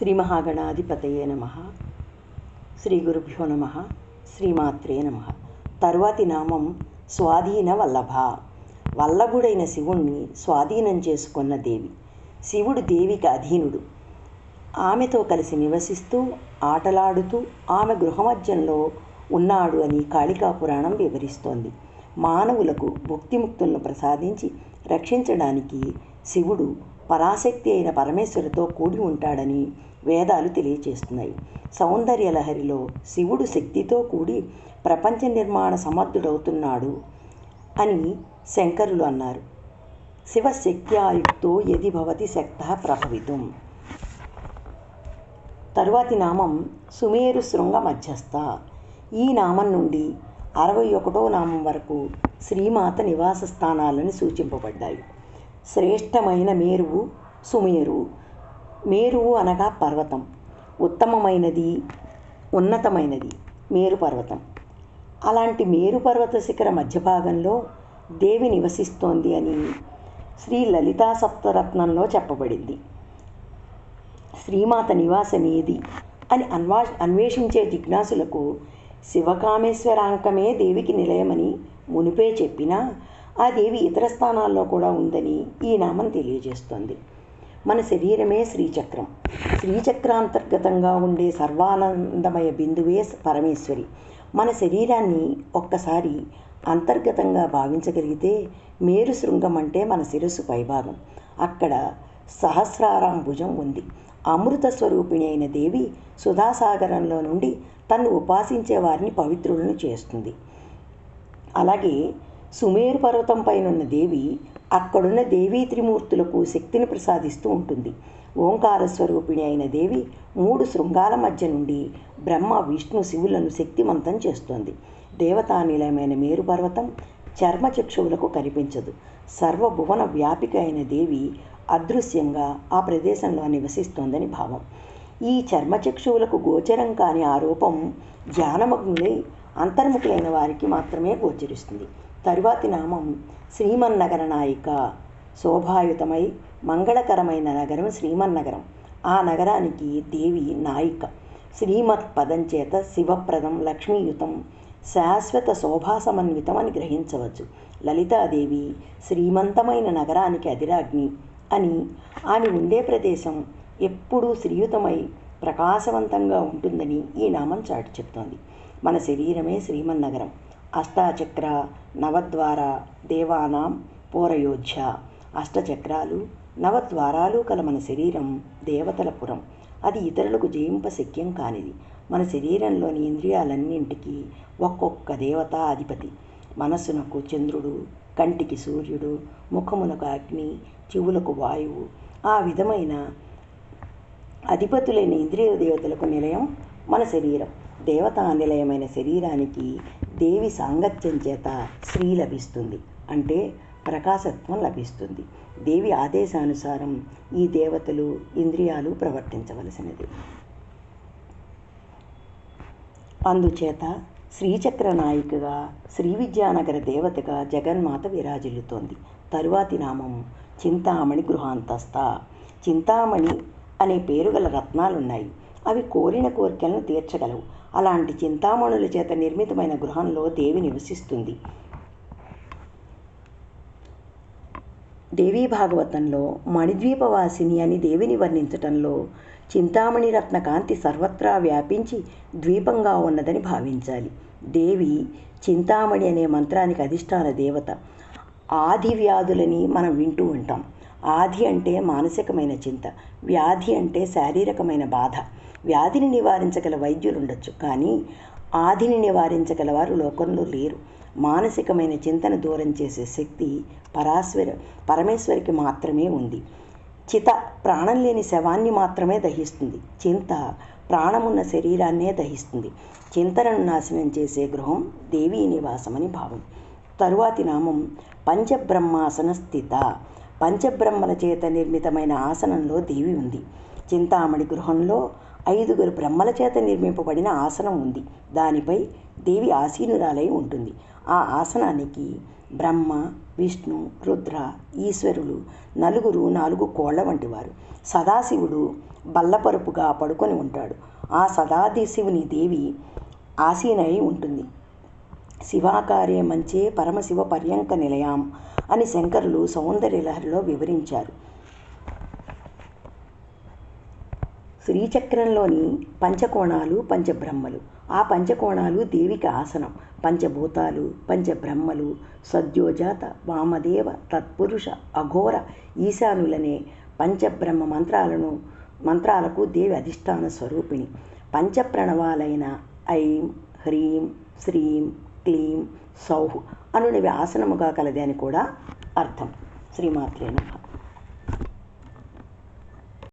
శ్రీ మహాగణాధిపతయే నమః. శ్రీ గురుభ్యో నమః. శ్రీమాత్రే నమః. తరువాతి నామం స్వాధీన వల్లభ. వల్లభుడైన శివుణ్ణి స్వాధీనం చేసుకున్న దేవి. శివుడు దేవికి అధీనుడు. ఆమెతో కలిసి నివసిస్తూ ఆటలాడుతూ ఆమె గృహమధ్యంలో ఉన్నాడు అని కాళికా పురాణం వివరిస్తోంది. మానవులకు భుక్తిముక్తులను ప్రసాదించి రక్షించడానికి శివుడు పరాశక్తి అయిన పరమేశ్వరితో కూడి ఉంటాడని వేదాలు తెలియచేస్తున్నాయి. సౌందర్యలహరిలో శివుడు శక్తితో కూడి ప్రపంచ నిర్మాణ సమర్థుడవుతున్నాడు అని శంకరులు అన్నారు. శివశక్త్యాయుక్తో యది భవతి శక్తః ప్రభవితుం. తరువాతి నామం సుమేరు శృంగ మధ్యస్థ. ఈ నామం నుండి 61వ నామం వరకు శ్రీమాత నివాస స్థానాలని సూచింపబడ్డాయి. శ్రేష్టమైన మేరువు సుమేరు. మేరువు అనగా పర్వతం. ఉత్తమమైనది ఉన్నతమైనది మేరు పర్వతం. అలాంటి మేరు పర్వత శిఖర మధ్యభాగంలో దేవి నివసిస్తోంది అని శ్రీ లలితా సప్తరత్నంలో చెప్పబడింది. శ్రీమాత నివాసం ఏది అని అన్వేషించే జిజ్ఞాసులకు శివకామేశ్వరాంకమే దేవికి నిలయమని మునిపే చెప్పినా ఆ దేవి ఇతర స్థానాల్లో కూడా ఉందని ఈ నామం తెలియజేస్తోంది. మన శరీరమే శ్రీచక్రం. శ్రీచక్రాంతర్గతంగా ఉండే సర్వానందమయ బిందువే పరమేశ్వరి. మన శరీరాన్ని ఒక్కసారి అంతర్గతంగా భావించగలిగితే మేరు శృంగం అంటే మన శిరస్సు పైభాగం. అక్కడ సహస్రారాంబుజం ఉంది. అమృత స్వరూపిణి అయిన దేవి సుధాసాగరంలో నుండి తన్ను ఉపాసించే వారిని పవిత్రులను చేస్తుంది. అలాగే సుమేరు పర్వతం పైనున్న దేవి అక్కడున్న దేవీ త్రిమూర్తులకు శక్తిని ప్రసాదిస్తూ ఉంటుంది. ఓంకార స్వరూపిణి అయిన దేవి 3 శృంగాల మధ్య నుండి బ్రహ్మ విష్ణు శివులను శక్తిమంతం చేస్తోంది. దేవతా నిలయమైన మేరు పర్వతం చర్మచక్షువులకు కనిపించదు. సర్వభువన వ్యాపిక అయిన దేవి అదృశ్యంగా ఆ ప్రదేశంలో నివసిస్తోందని భావం. ఈ చర్మచక్షువులకు గోచరం కాని ఆ రూపం ధ్యానమగ్నులై అంతర్ముఖులైన వారికి మాత్రమే గోచరిస్తుంది. తరువాతి నామం శ్రీమన్నగర నాయిక. శోభాయుతమై మంగళకరమైన నగరం శ్రీమన్నగరం. ఆ నగరానికి దేవి నాయిక. శ్రీమత్ పదం చేత శివప్రదం, లక్ష్మీయుతం, శాశ్వత శోభా సమన్వితం అని గ్రహించవచ్చు. లలితాదేవి శ్రీమంతమైన నగరానికి అధిరాజ్ఞి అని, ఆమె ఉండే ప్రదేశం ఎప్పుడూ శ్రీయుతమై ప్రకాశవంతంగా ఉంటుందని ఈ నామం చాటి చెప్తోంది. మన శరీరమే శ్రీమన్నగరం. అష్టాచక్ర నవద్వార దేవానాం పూరయోధ్య. అష్టచక్రాలు 9 ద్వారాలు కల మన శరీరం దేవతల పురం. అది ఇతరులకు జయింప శక్యం కానిది. మన శరీరంలోని ఇంద్రియాలన్నింటికీ ఒక్కొక్క దేవతా అధిపతి. మనస్సునకు చంద్రుడు, కంటికి సూర్యుడు, ముఖమునకు అగ్ని, చెవులకు వాయువు. ఆ విధమైన అధిపతులైన ఇంద్రియ దేవతలకు నిలయం మన శరీరం. దేవతా నిలయమైన శరీరానికి దేవి సాంగత్యం చేత శ్రీ లభిస్తుంది, అంటే ప్రకాశత్వం లభిస్తుంది. దేవి ఆదేశానుసారం ఈ దేవతలు ఇంద్రియాలు ప్రవర్తించవలసినది. అందుచేత శ్రీచక్ర నాయికగా శ్రీ విద్యానగర దేవతగా జగన్మాత విరాజిల్లుతోంది. తరువాతి నామం చింతామణి గృహాంతస్థ. చింతామణి అనే పేరు గల రత్నాలున్నాయి. అవి కోరిన కోరికలను తీర్చగలవు. అలాంటి చింతామణుల చేత నిర్మితమైన గృహంలో దేవి నివసిస్తుంది. దేవీ భాగవతంలో మణిద్వీపవాసిని అని దేవిని వర్ణించటంలో చింతామణి రత్న కాంతి సర్వత్రా వ్యాపించి ద్వీపంగా ఉన్నదని భావించాలి. దేవి చింతామణి అనే మంత్రానికి అధిష్టాన దేవత. ఆది వ్యాధులని మనం వింటూ ఉంటాం. ఆది అంటే మానసికమైన చింత, వ్యాధి అంటే శారీరకమైన బాధ. వ్యాధిని నివారించగల వైద్యులు ఉండొచ్చు, కానీ ఆదిని నివారించగలవారు లోకంలో లేరు. మానసికమైన చింతను దూరం చేసే శక్తి పరమేశ్వరికి మాత్రమే ఉంది. చిత ప్రాణం లేని శవాన్ని మాత్రమే దహిస్తుంది. చింత ప్రాణమున్న శరీరాన్నే దహిస్తుంది. చింతనను నాశనం చేసే గృహం దేవీ నివాసమని భావం. తరువాతి నామం పంచబ్రహ్మాసన స్థిత. పంచబ్రహ్మల చేత నిర్మితమైన ఆసనంలో దేవి ఉంది. చింతామణి గృహంలో 5 బ్రహ్మల చేత నిర్మింపబడిన ఆసనం ఉంది. దానిపై దేవి ఆసీనురాలై ఉంటుంది. ఆ ఆసనానికి బ్రహ్మ, విష్ణు, రుద్ర, ఈశ్వరులు నలుగురు 4 కోళ్ల వంటివారు. సదాశివుడు బల్లపరుపుగా పడుకొని ఉంటాడు. ఆ సదాశివుని దేవి ఆసీనై ఉంటుంది. శివాకారే మంచే పరమశివ పర్యంక నిలయాం అని శంకరులు సౌందర్యలహరిలో వివరించారు. శ్రీచక్రంలోని పంచకోణాలు పంచబ్రహ్మలు. ఆ పంచకోణాలు దేవికి ఆసనం. పంచభూతాలు, పంచబ్రహ్మలు, సద్యోజాత, వామదేవ, తత్పురుష, అఘోర, ఈశానులనే పంచబ్రహ్మ మంత్రాలకు దేవి అధిష్టాన స్వరూపిణి. పంచప్రణవాలైన ఐం, హ్రీం, శ్రీం, క్లీం, సౌహ్ అనునివి ఆసనముగా కలది అని కూడా అర్థం. శ్రీమాత్రే నమః.